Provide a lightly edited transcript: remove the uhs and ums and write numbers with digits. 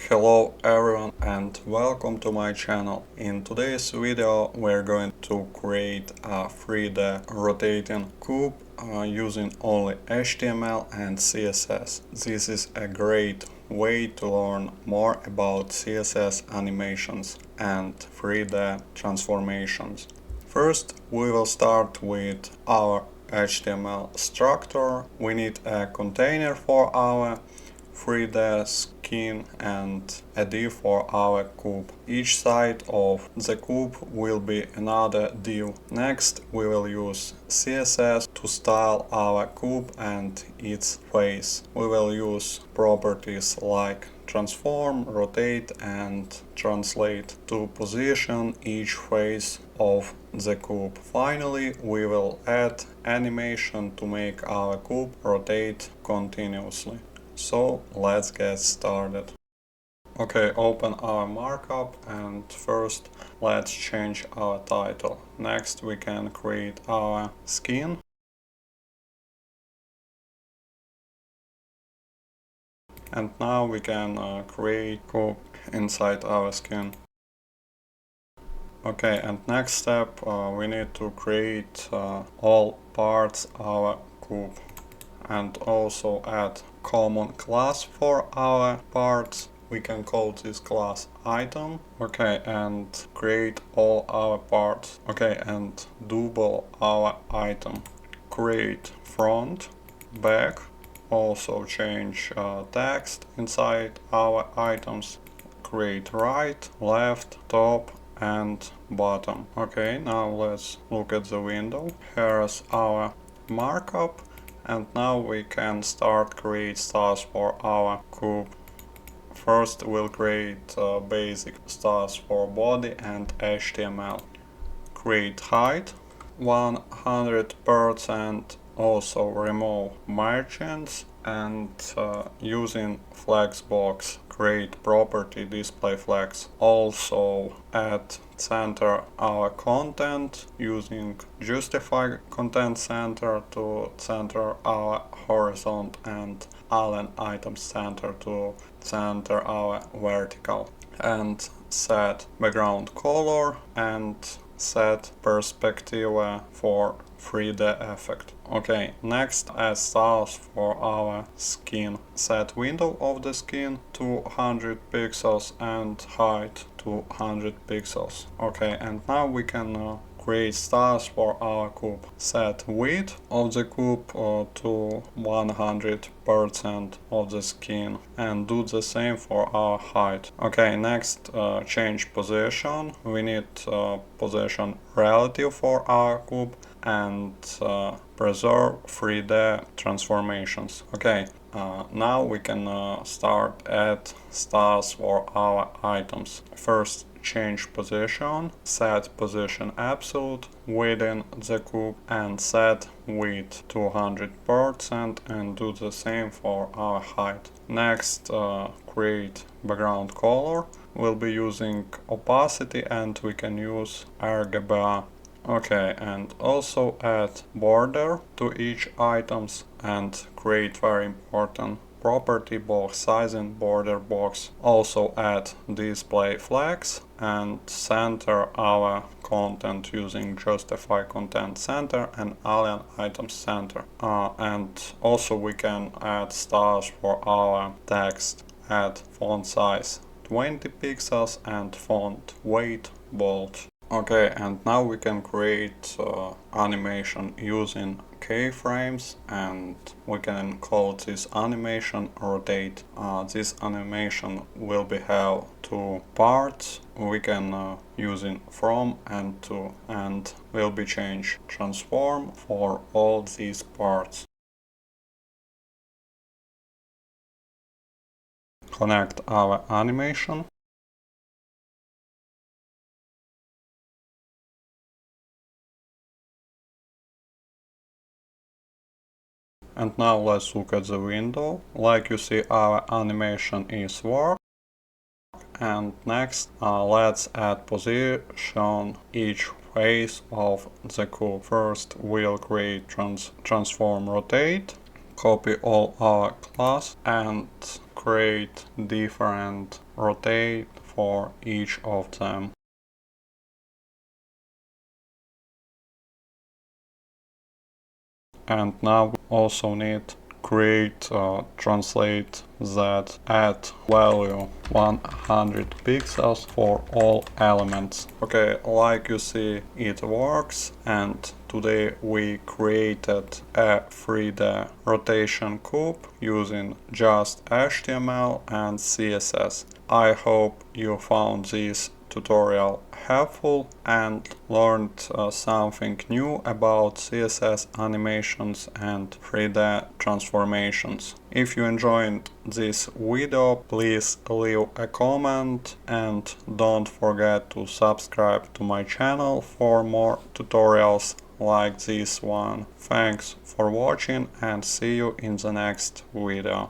Hello everyone and welcome to my channel. In today's video we're going to create a 3D rotating cube using only HTML and CSS. This is a great way to learn more about CSS animations and 3D transformations. First we will start with our HTML structure. We need a container for our 3D skin and a div for our cube. Each side of the cube will be another div. Next we will use CSS to style our cube and its face. We will use properties like transform, rotate and translate to position each face of the cube. Finally, we will add animation to make our cube rotate continuously. So let's get started. Okay, open our markup and first let's change our title. Next we can create our skin. And now we can create cube inside our skin. Okay, and next step we need to create all parts our cube and also add common class for our parts. We can call this class item. Okay, and create all our parts. Okay, and double our item. Create front, back, also change text inside our items. Create right, left, top and bottom. Okay, now let's look at the window. Here's our markup. And now we can start create stars for our cube. First we'll create basic stars for body and HTML. Create height 100%. Also remove margins and using flexbox create property display flex. Also add center our content using justify content center to center our horizon and align item center to center our vertical, and set background color and set perspective for 3D effect. Okay, next add styles for our skin. Set window of the skin to 100 pixels and height to 100 pixels. Okay, and now we can create stars for our cube. Set width of the cube to 100% of the skin and do the same for our height. Okay, next change position. We need position relative for our cube and preserve 3D transformations. Okay, now we can start add stars for our items. First change position, set position absolute within the cube and set width to 100% and do the same for our height. Next create background color. We'll be using opacity and we can use RGB. Okay, and also add border to each items and create very important property box sizing border box. Also add display flags and center our content using justify content center and align item center. And also we can add stars for our text. Add font size 20 pixels and font weight bold. Okay, and now we can create animation using keyframes and we can call this animation rotate. This animation will be have two parts. We can using from and to, and will be change transform for all these parts. Connect our animation. And now let's look at the window. Like you see, our animation is work. And next let's add position each face of the cube. First we'll create transform rotate copy all our class and create different rotate for each of them. And now we also need create translate that at value 100 pixels for all elements. Okay, like you see, it works, and today we created a 3D rotation cube using just HTML and CSS. I hope you found this tutorial helpful and learned something new about CSS animations and 3D transformations. If you enjoyed this video, please leave a comment and don't forget to subscribe to my channel for more tutorials like this one. Thanks for watching and see you in the next video.